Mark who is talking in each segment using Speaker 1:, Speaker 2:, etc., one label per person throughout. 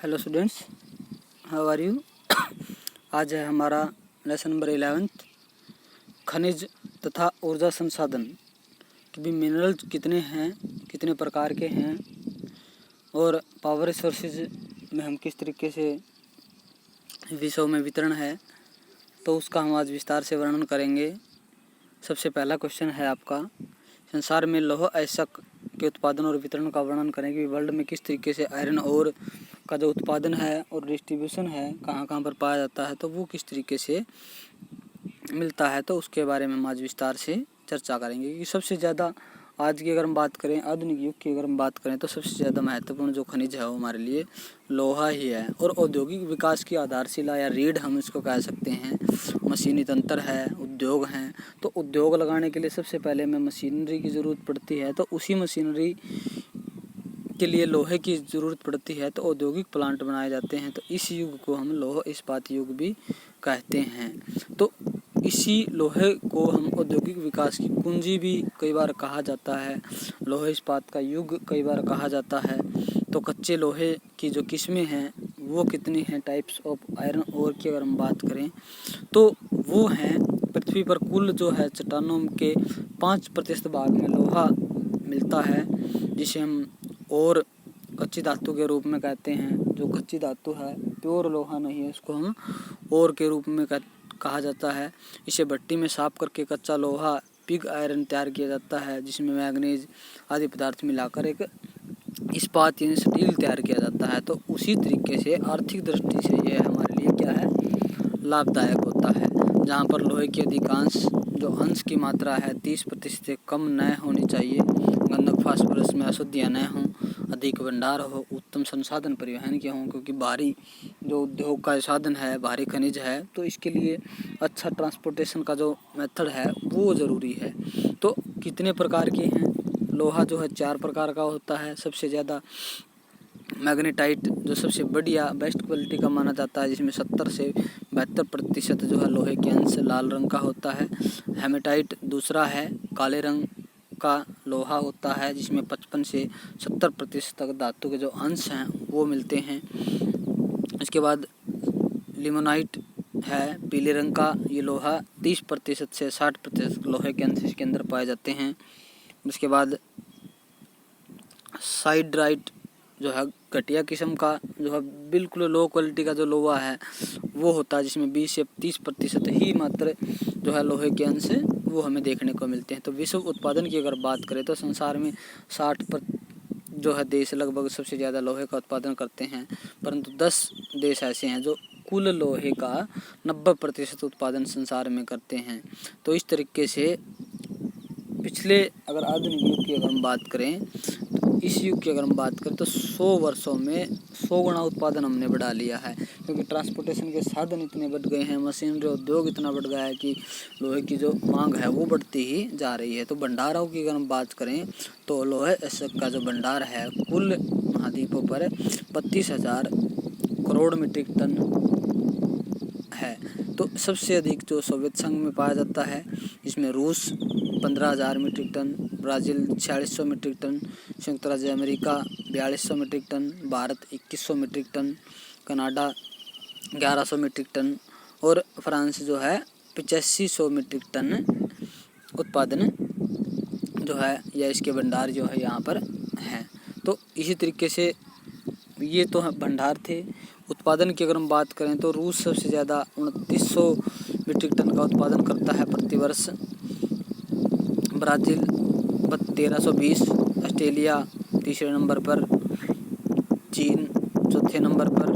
Speaker 1: Hello students, how are you. आज है हमारा लेसन नंबर 11 खनिज तथा ऊर्जा संसाधन कि भी मिनरल्स कितने हैं, कितने प्रकार के हैं और पावर रिसोर्सेज में हम किस तरीके से विषयों में वितरण है, तो उसका हम आज विस्तार से वर्णन करेंगे। सबसे पहला क्वेश्चन है आपका, संसार में लौह अयस्क के उत्पादन और वितरण का वर्णन करेंगे। वर्ल्ड में किस तरीके से आयरन ओर का जो उत्पादन है और डिस्ट्रीब्यूशन है, कहाँ कहाँ पर पाया जाता है, तो वो किस तरीके से मिलता है, तो उसके बारे में हम आज विस्तार से चर्चा करेंगे। कि सबसे ज़्यादा आज की अगर हम बात करें, आधुनिक युग की अगर हम बात करें, तो सबसे ज़्यादा महत्वपूर्ण जो खनिज है वो हमारे लिए लोहा ही है। और औद्योगिक विकास की आधारशिला या रीढ़ हम इसको कह सकते हैं। मशीनी तंत्र है, उद्योग हैं, तो उद्योग लगाने के लिए सबसे पहले हमें मशीनरी की ज़रूरत पड़ती है, तो उसी मशीनरी के लिए लोहे की ज़रूरत पड़ती है, तो औद्योगिक प्लांट बनाए जाते हैं। तो इस युग को हम लौह इस्पात युग भी कहते हैं। तो इसी लोहे को हम औद्योगिक विकास की कुंजी भी कई बार कहा जाता है, लोहे इस्पात का युग कई बार कहा जाता है। तो कच्चे लोहे की जो किस्में हैं वो कितनी हैं, टाइप्स ऑफ आयरन ओर की अगर हम बात करें तो वो हैं, पृथ्वी पर कुल जो है चट्टानों के 5% भाग में लोहा मिलता है, जिसे हम और कच्ची धातु के रूप में कहते हैं। जो कच्ची धातु है, प्योर लोहा नहीं है, इसको हम और के रूप में कहा जाता है। इसे भट्टी में साफ करके कच्चा लोहा पिग आयरन तैयार किया जाता है, जिसमें मैग्नीज आदि पदार्थ मिलाकर एक इस्पात यानी स्टील तैयार किया जाता है। तो उसी तरीके से आर्थिक दृष्टि से यह हमारे लिए क्या है, लाभदायक होता है। जहाँ पर लोहे की अधिकांश जो अंश की मात्रा है 30% से कम न होनी चाहिए, गंधक फास्फोरस में अशुद्धियाँ न हों, अधिक भंडार हो, उत्तम संसाधन परिवहन के हों, क्योंकि भारी जो उद्योग का साधन है, भारी खनिज है, तो इसके लिए अच्छा ट्रांसपोर्टेशन का जो मेथड है वो ज़रूरी है। तो कितने प्रकार के हैं, लोहा जो है 4 प्रकार का होता है। सबसे ज़्यादा मैग्नेटाइट जो सबसे बढ़िया बेस्ट क्वालिटी का माना जाता है, जिसमें 70 से 72% जो है लोहे के अंश लाल रंग का होता है। हेमेटाइट दूसरा है, काले रंग का लोहा होता है, जिसमें 55 से 70% तक धातु के जो अंश हैं वो मिलते हैं। इसके बाद लिमोनाइट है, पीले रंग का ये लोहा 30% से 60% लोहे के अंश इसके अंदर पाए जाते हैं। उसके बाद साइडराइट जो है घटिया किस्म का जो है बिल्कुल लो क्वालिटी का जो लोहा है वो होता है, जिसमें 20 से 30% ही मात्र जो है लोहे के अंश वो हमें देखने को मिलते हैं। तो विश्व उत्पादन की अगर बात करें तो संसार में 60 जो है देश लगभग सबसे ज़्यादा लोहे का उत्पादन करते हैं, परंतु 10 देश ऐसे हैं जो कुल लोहे का 90% उत्पादन संसार में करते हैं। तो इस तरीके से पिछले अगर आधुनिक युग की अगर हम बात करें, तो इस युग की अगर हम बात करें तो 100 वर्षों में 100 गुना उत्पादन हमने बढ़ा लिया है, क्योंकि ट्रांसपोर्टेशन के साधन इतने बढ़ गए हैं, मशीनरी उद्योग इतना बढ़ गया है कि लोहे की जो मांग है वो बढ़ती ही जा रही है। तो भंडारों की अगर हम बात करें तो लोहे अयस्क का जो भंडार है कुल महाद्वीपों पर 32,000 करोड़ मीट्रिक टन है। तो सबसे अधिक जो सोवियत संघ में पाया जाता है, इसमें रूस 15,000 metric ton, Brazil 4600 metric ton, संयुक्त राज्य America 4200 metric ton, Bharat 2100 metric ton, Canada 1100 metric ton और फ्रांस जो है 8500 मीट्रिक टन उत्पादन जो है या इसके भंडार जो है यहाँ पर हैं। तो इसी तरीके से ये तो भंडार थे। उत्पादन की अगर हम बात करें तो रूस सबसे ज़्यादा 2900 मीट्रिक टन का उत्पादन करता है प्रतिवर्ष, ब्राज़ील 1320, ऑस्ट्रेलिया तीसरे नंबर पर, चीन चौथे नंबर पर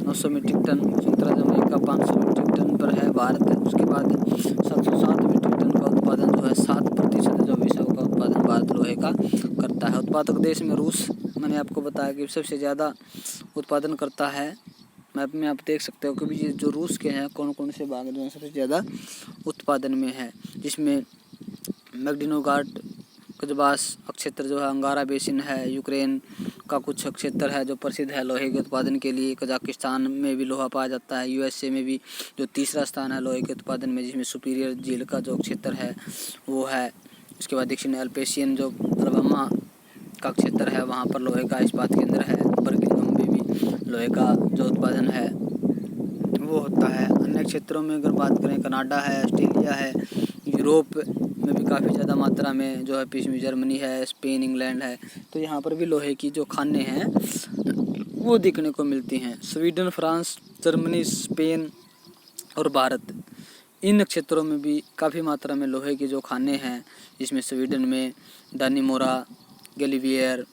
Speaker 1: 900 मीट्रिक टन, संयुक्त राज्य अमेरिका 500 मीट्रिक टन पर है भारत। उसके बाद 707 मीट्रिक टन का उत्पादन जो है 7% जो विश्व का उत्पादन भारत लोहे का करता है। उत्पादक देश में रूस मैंने आपको बताया कि सबसे ज़्यादा उत्पादन करता है। मैप में आप देख सकते हो कि ये जो रूस के हैं कौन कौन से भाग जो सबसे ज़्यादा उत्पादन में है, जिसमें मैग्निनोगार्ड कजबास क्षेत्र जो है, अंगारा बेसिन है, यूक्रेन का कुछ क्षेत्र है जो प्रसिद्ध है लोहे के उत्पादन के लिए, कजाकिस्तान में भी लोहा पाया जाता है, यूएसए में भी जो तीसरा स्थान है लोहे के उत्पादन में, जिसमें सुपीरियर झील का जो क्षेत्र है वो है। उसके बाद दक्षिण अल्पेशियन जो अलबामा का क्षेत्र है वहाँ पर लोहे का इस्पात केंद्र है, बर्मिंघम में भी लोहे का जो उत्पादन है वो होता है। अन्य क्षेत्रों में अगर बात करें, कनाडा है, ऑस्ट्रेलिया है, यूरोप में भी काफ़ी ज़्यादा मात्रा में जो है पश्चिमी जर्मनी है, स्पेन, इंग्लैंड है, तो यहाँ पर भी लोहे की जो खानें हैं वो देखने को मिलती हैं। स्वीडन, फ्रांस, जर्मनी, स्पेन और भारत, इन क्षेत्रों में भी काफ़ी मात्रा में लोहे की जो खानें हैं, जिसमें स्वीडन में डानीमोरा, गैलीवियर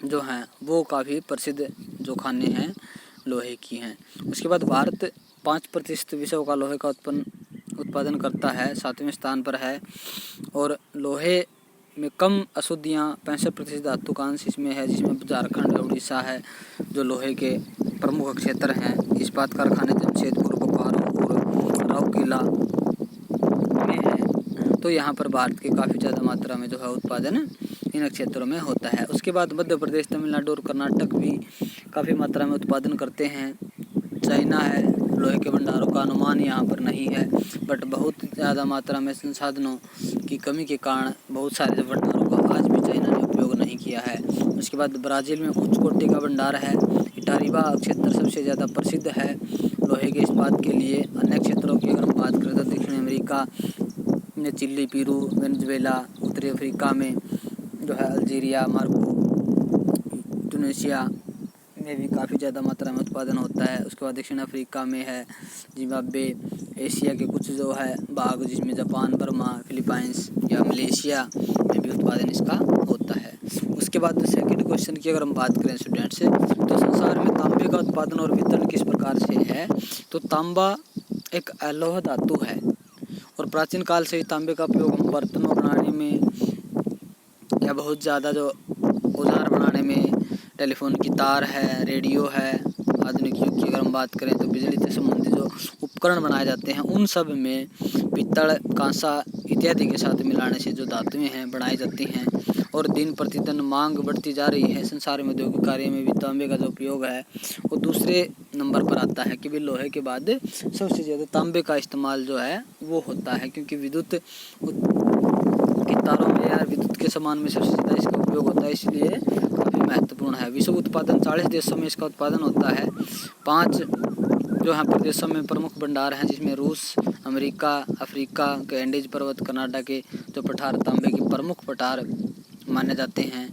Speaker 1: जो हैं वो काफ़ी प्रसिद्ध जो खानें हैं लोहे की हैं। उसके बाद भारत 5% विश्व का लोहे का उत्पादन करता है, 7वें स्थान पर है। और लोहे में कम अशुद्धियाँ 65% धातु का अंश इसमें है, जिसमें झारखंड और उड़ीसा है जो लोहे के प्रमुख क्षेत्र हैं। इस्पात कारखाने जमशेदपुर, बोकारो और राउरकेला में है, तो यहाँ पर भारत के काफ़ी ज़्यादा मात्रा में जो है उत्पादन इन क्षेत्रों में होता है। उसके बाद मध्य प्रदेश, तमिलनाडु और कर्नाटक भी काफ़ी मात्रा में उत्पादन करते हैं। चाइना है, लोहे के भंडारों का अनुमान यहाँ पर नहीं है, बट बहुत ज़्यादा मात्रा में संसाधनों की कमी के कारण बहुत सारे भंडारों का आज भी चाइना ने उपयोग नहीं किया है। उसके बाद ब्राज़ील में उच्च कोटि का भंडार है। इटारिवा क्षेत्र सबसे ज़्यादा प्रसिद्ध है लोहे के इस्पात के लिए। अन्य क्षेत्रों की अगर हम बात करें तो दक्षिण अमेरिका में चिली, पेरू, वेनेजुएला, उत्तरी अफ्रीका में जो है अल्जीरिया, मार्को, ट्यूनीशिया में भी काफ़ी ज़्यादा मात्रा में उत्पादन होता है। उसके बाद दक्षिण अफ्रीका में है जिम्बाब्वे, एशिया के कुछ जो है भाग जिसमें जापान, बर्मा, फिलीपाइंस या मलेशिया में भी उत्पादन इसका होता है। उसके बाद सेकंड क्वेश्चन की अगर हम बात करें स्टूडेंट से, तो संसार में तांबे का उत्पादन और वितरण किस प्रकार से है। तो तांबा एक अलोह धातु है और प्राचीन काल से ही तांबे का उपयोग हम बर्तनों बनाने में या बहुत ज़्यादा जो औजार बनाने में, टेलीफोन की तार है, रेडियो है, आधुनिक युग की अगर हम बात करें तो बिजली से संबंधित जो उपकरण बनाए जाते हैं उन सब में पित्तल, कांसा इत्यादि के साथ मिलाने से जो धातुएं हैं बनाई जाती हैं। और दिन प्रतिदिन मांग बढ़ती जा रही है। संसार में औद्योगिक कार्य में भी तांबे का जो उपयोग है वो दूसरे नंबर पर आता है कि भी लोहे के बाद सबसे ज़्यादा तांबे का इस्तेमाल जो है वो होता है, क्योंकि विद्युत के तारों में या विद्युत के सामान में सबसे ज़्यादा इसका उपयोग होता है, इसलिए काफ़ी महत्वपूर्ण है। विश्व उत्पादन 40 देशों में इसका उत्पादन होता है। 5 जो हैं प्रदेशों में प्रमुख भंडार हैं, जिसमें रूस, अमेरिका, अफ्रीका के एंडीज पर्वत, कनाडा के जो पठार तांबे के प्रमुख पठार माने जाते हैं।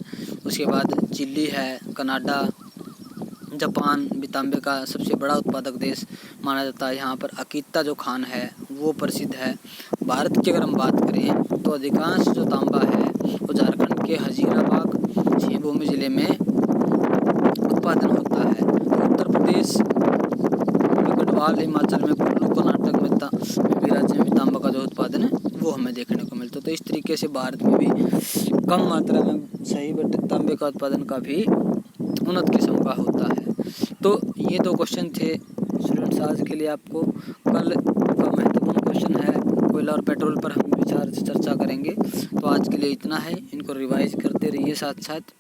Speaker 1: उसके बाद चिली है, कनाडा, जापान भी तांबे का सबसे बड़ा उत्पादक देश माना जाता है। यहाँ पर अकीता जो खान है वो प्रसिद्ध है। भारत की अगर हम बात करें तो अधिकांश जो तांबा है वो झारखंड के हजीराबाग, भूमि जिले में उत्पादन होता है। उत्तर प्रदेश, गढ़वाल, हिमाचल में, कुल्लू, कर्नाटक में भी राज्य में तांबा का जो उत्पादन है वो हमें देखने को मिलता है। तो इस तरीके से भारत में भी कम मात्रा में सही बट तांबे का उत्पादन काफ़ी उन्नत किस्म का होता है। तो ये 2 क्वेश्चन थे स्टूडेंट्स आज के लिए। आपको कल का महत्वपूर्ण क्वेश्चन है कोयला और पेट्रोल पर हम विचार से चर्चा करेंगे। तो आज के लिए इतना है, इनको रिवाइज करते रहिए साथ साथ।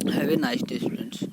Speaker 1: Have a nice day students.